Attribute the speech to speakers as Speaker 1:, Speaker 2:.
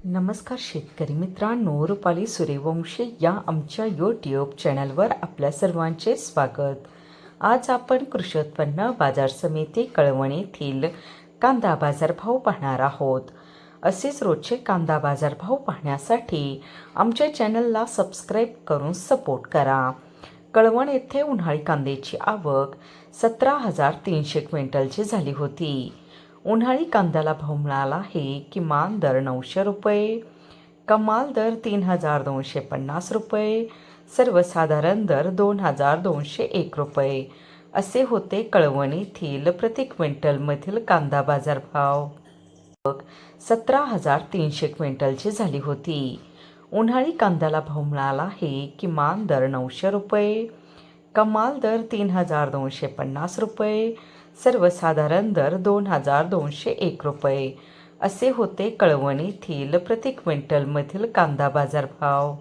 Speaker 1: नमस्कार शेतकरी मित्रांनो, रुपाली सूर्यवंशी या आमच्या यूट्यूब चॅनलवर आपल्या सर्वांचे स्वागत. आज आपण कृषी उत्पन्न बाजार समिती कळवण येथील कांदा बाजारभाव पाहणार आहोत. असेच रोजचे कांदा बाजारभाव पाहण्यासाठी आमच्या चॅनलला सबस्क्राईब करून सपोर्ट करा. कळवण येथे उन्हाळी कांद्याची आवक 17,300 क्विंटलची झाली होती. उन्हाळी कांद्याला भाव मिळाला आहे. किमान दर 900 रुपये, कमाल दर 3,250 रुपये, सर्वसाधारण दर 2,201 रुपये असे होते कळवण येथील प्रति क्विंटलमधील कांदा बाजारभाव. 17,300 क्विंटलची झाली होती. उन्हाळी कांद्याला भाव मिळाला आहे. किमान दर 900 रुपये, कमाल दर 3,250 रुपये, सर्वसाधारण दर 2,201 रुपये असे होते कळवण येथील प्रति क्विंटलमधील कांदा बाजारभाव.